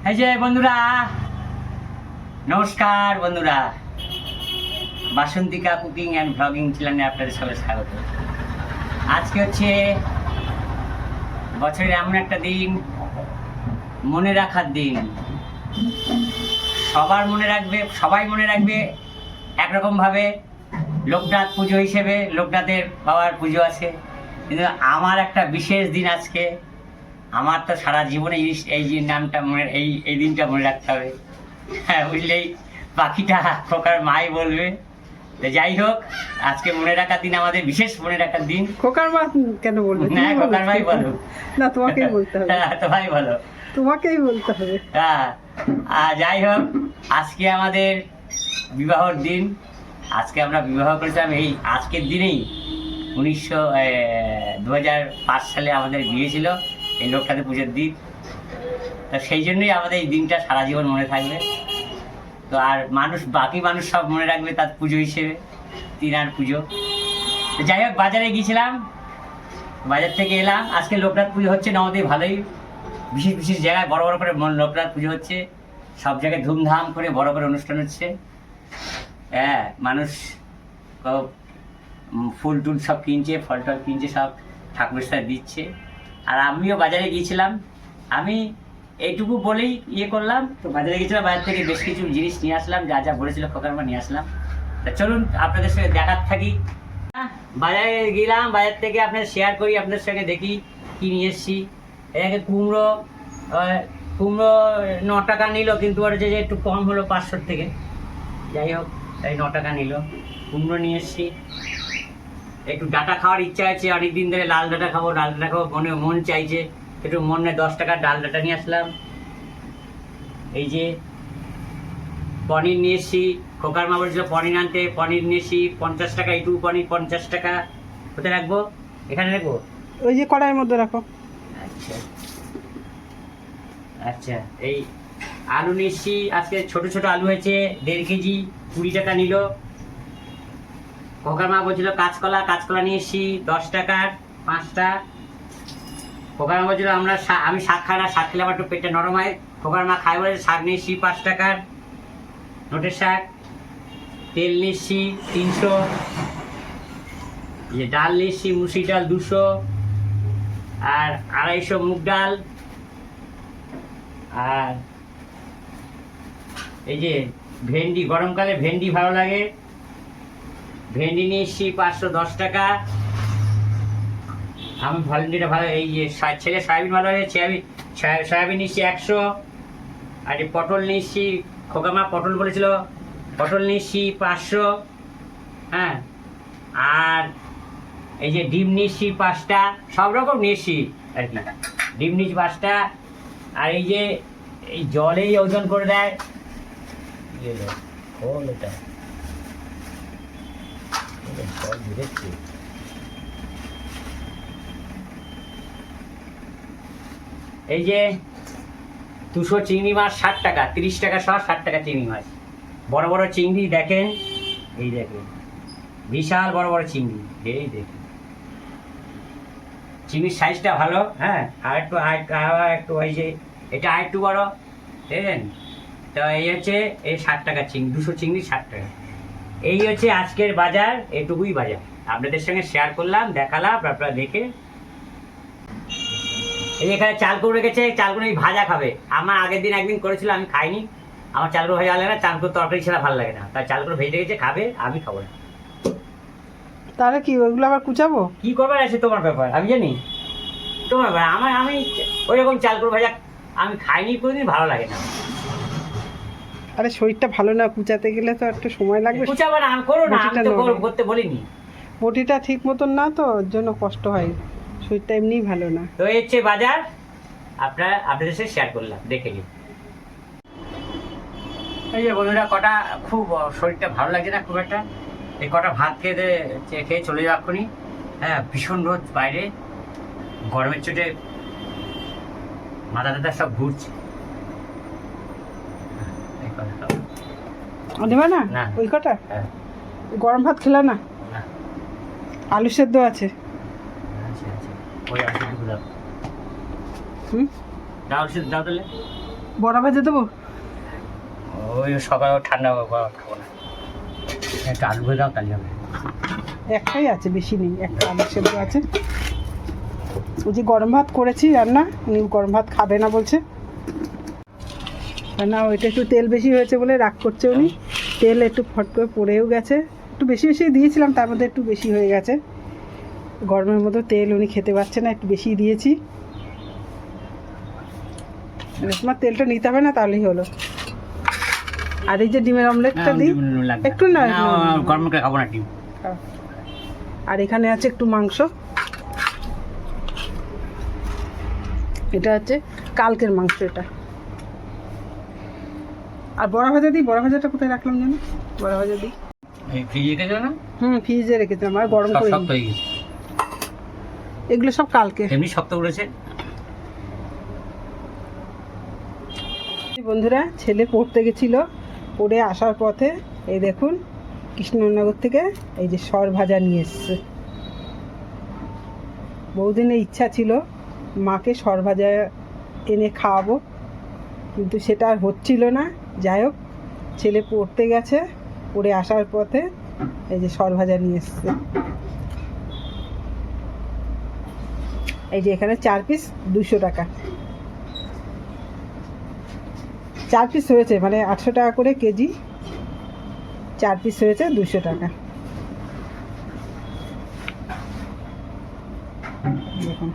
এই যে বন্ধুরা, নমস্কার বন্ধুরা, বাসন্তিকা কুকিং অ্যান্ড ব্লগিং চ্যানেলে আপনাদের সবাই স্বাগত। আজকে হচ্ছে বছরের এমন একটা দিন, মনে রাখার দিন। সবাই মনে রাখবে একরকমভাবে। লোকনাথ পুজো হিসেবে লোকনাথের বাবার পুজো আছে, কিন্তু আমার একটা বিশেষ দিন আজকে। আমার তো সারা জীবনে এই যে নামটা এই দিনটা মনে রাখতে হবে। হ্যাঁ, বুঝলেই বাকিটা খোকার মাই বলবে। তো যাই হোক, আজকে মনে রাখার দিন, আমাদের বিশেষ মনে রাখার দিন। খোকার মা কেন বলবে? না, খোকার মাই বলো। না, তোমাকেই বলতে হবে। হ্যাঁ, তোমাই বলো। তোমাকেই বলতে হবে। হ্যাঁ, আর যাই হোক, আজকে আমাদের বিবাহর দিন। আজকে আমরা বিবাহ করেছিলাম এই আজকের দিনেই। 2005 সালে আমাদের বিয়ে ছিল এই লোকনাথ পুজোর দিন। তো সেই জন্যই আমাদের এই দিনটা সারা জীবন মনে থাকবে। তো আর বাকি মানুষ সব মনে রাখবে তার পুজো হিসেবে, তিনার পুজো। তো যাই হোক, বাজারে গিয়েছিলাম, বাজার থেকে এলাম। আজকে লোকনাথ পুজো হচ্ছে নবদ্বীপে, ভালোই বিশেষ জায়গায় বড় বড় করে লোকনাথ পুজো হচ্ছে। সব জায়গায় ধুমধাম করে বড় করে অনুষ্ঠান হচ্ছে। হ্যাঁ, মানুষ ফুল টুল সব কিনছে, ফল টল কিনছে, সব ঠাকুরের সাথে দিচ্ছে। আর আমিও বাজারে গিয়েছিলাম। আমি এইটুকু বলেই করলাম। তো বাজারে গিয়েছিলাম, বাজার থেকে বেশ কিছু জিনিস নিয়ে আসলাম, যা যা বলেছিল খোকার মা নিয়ে আসলাম। তা চলুন আপনাদের সঙ্গে দেখার থাকি। বাজারে গেলাম, বাজার থেকে আপনাদের শেয়ার করি, আপনাদের সঙ্গে দেখি কি নিয়ে এসেছি। এটাকে কুমড়ো 9 টাকা নিল, কিন্তু ওর যে একটু কম হলো 500 থেকে। যাই হোক, এই 9 টাকা নিল। কুমড়ো নিয়ে এসেছি। একটু ডাটা খাওয়ার ইচ্ছা আছে, অনেকদিন ধরে লাল ডাটা খাবো, মন চাইছে একটু। 10 টাকার ডাল ডাটা নিয়ে আসলাম। এই যে পনির নিয়ে এসেছি, খোকার মা বলছিল পনির আনতে, পনির নিয়ে এসেছি 50 টাকা। এইটুকু পনির 50 টাকা। কোথায় রাখবো? এখানে রাখবো? ওই যে কড়াইয়ের মধ্যে রাখো। আচ্ছা আচ্ছা। এই আলু নিয়ে এসেছি, আজকে ছোট ছোট আলু হয়েছে 1.5 কেজি, 20 টাকা নিল। খোকার মা বলছিল কাঁচকলা নিয়ে এসেছি 10 টাকার 5টা। খোকার মা বলছিল আমি শাক খাই না, শাক খেলে আমার একটু পেটটা নরম হয়। খোকার মা খাই বলে শাক নিয়ে এসেছি 5 টাকার নোটের শাক। তেল নিয়ে এসেছি 300। যে ডাল নিয়ে এসেছি মুসুরি ডাল 200, আর 250 মুগ ডাল। আর এই যে ভেন্ডি, গরমকালে ভেন্ডি ভালো লাগে, ভেন্ডি নিয়ে এসেছি 510 টাকা। আমি ভলেন্টিয়ারটা ভালো, এই যে ছেলে সয়াবিন ভালো লাগে, সয়াবিন নিচ্ছি 100। আর এই পটল নিচ্ছি, খোকামা পটল বলেছিল, পটল নিচ্ছি 500। হ্যাঁ, আর এই যে ডিম নিচ্ছি 5টা, সব রকম নিচ্ছি আর কি। ডিম নিচ্ছি 5টা। আর এই যে এই জলেই ওজন করে দেয়, এটা জল দিয়েছি। এই যে 200 চিংড়ি মাছ 60 টাকা, 30 টাকা সহ 60 টাকা চিংড়ি মাছ। বড় বড় চিংড়ি দেখেন, এই দেখেন বিশাল বড় বড় চিংড়ি। এই দেখেন চিংড়ির সাইজটা ভালো। হ্যাঁ, আর একটু ওই যে এটা আর একটু বড়, দেখেন। তো এই হচ্ছে এই 60 টাকা চিংড়ি, 200 চিংড়ি 60 টাকা। এই হচ্ছে আজকের বাজার, এটুকুই বাজার আপনাদের সঙ্গে শেয়ার করলাম, দেখালাম, আপনারা দেখে। এই এখানে চালকুড়ো রেখেছে, চালকুড়ো ভাজা খাবে। আমার আগের দিন একদিন করেছিল, আমি খাইনি। আমার চালকুড়ো ভাজা ভালো লাগে না, চালকুড়ো তরকারি ছাড়া ভালো লাগে না, তাই চালকুড়ো ভেজে রেখেছে, খাবে, আমি খাবো না। তাহলে কি ওইগুলো আবার কুচাবো? কি করবার আছে তোমার ব্যাপার, আমি জানি তোমার ব্যাপার। আমি ওই রকম চালকুড়ো ভাজা আমি খাইনি কোনোদিন, ভালো লাগে না। আরে শরীরটা ভালো না, কুচাতে গেলে তো একটু সময় লাগবে। কুচাবো না, আমি করো না, আমি তো করতে বলিনি। বটিটা ঠিক মতন না, তো ওর জন্য কষ্ট হয়। শরীরটা এমনিই ভালো না। তো এই হচ্ছে বাজার, আপনাদের সাথে শেয়ার করলাম, দেখে নিন। এই যে বন্ধুরা, কটা খুব শরীরটা ভালো লাগছে না খুব একটা। এই কটা ভাত খেয়ে চলে যাও এক্ষুনি। হ্যাঁ, ভীষণ রোদ বাইরে, গরমের চোটে মাথা টাথা সব ঘুরছে। দেবে না না। ওই কটা? হ্যাঁ। গরম ভাত খেলা না? না। আলু সেদ্ধ আছে। আচ্ছা আচ্ছা, ওই আলু সেদ্ধ দাও। হুম, ডাল সেদ্ধ দাও তাহলে। বড়া ভেজে দেবো? ওই সকালে ঠান্ডা খাবো না, একটু আলু ভেজে দাও তাহলে হবে। একটাই আছে, বেশি নেই, একটা আলু সেদ্ধ আছে। ওই যে গরম ভাত করেছি রান্না, উনি গরম ভাত খাবে না বলছে। না ওইটা একটু তেল বেশি হয়েছে বলে রাগ করছে উনি। তেল একটু ফট করে পড়েও গেছে, একটু বেশি বেশি দিয়েছিলাম, তার মধ্যে একটু বেশি হয়ে গেছে। গরমের মতো তেল উনি খেতে পারছে না, একটু বেশি দিয়েছি। তোমার তেলটা নিতে হবে না, তাহলেই হলো। আর এই যে ডিমের অমলেটটা দিই একটু, না গরম করে খাবো না ডিম। আর এখানে আছে একটু মাংস, এটা হচ্ছে কালকের মাংস এটা। আর বড়া ভাজা দিই, বড়া ভাজাটা কোথায় রাখলাম জানো? বড়া ভাজা দিই, এই ফ্রিজে রেখেছো না? ফ্রিজে রেখেছিলাম, আর গরম করে শক্ত হয়ে গেছে, এগুলো সব কালকে। এমনি শক্ত উঠেছে। বন্ধুরা, ছেলে পড়তে গেছিল, পড়ে আসার পথে এই দেখুন কৃষ্ণনগর থেকে এই যে সর ভাজা নিয়ে এসছে। বহুদিনের ইচ্ছা ছিল মাকে সর ভাজা এনে খাওয়াবো, কিন্তু সেটা আর হচ্ছিল না। যাই হোক, ছেলে পড়তে গেছে, পড়ে আসার পথে এই যে সর ভাজা নিয়ে এসছে। এই যে এখানে 4 পিস 200 টাকা, 4 পিস হয়েছে, মানে 800 টাকা করে কেজি, 4 পিস হয়েছে 200 টাকা। দেখুন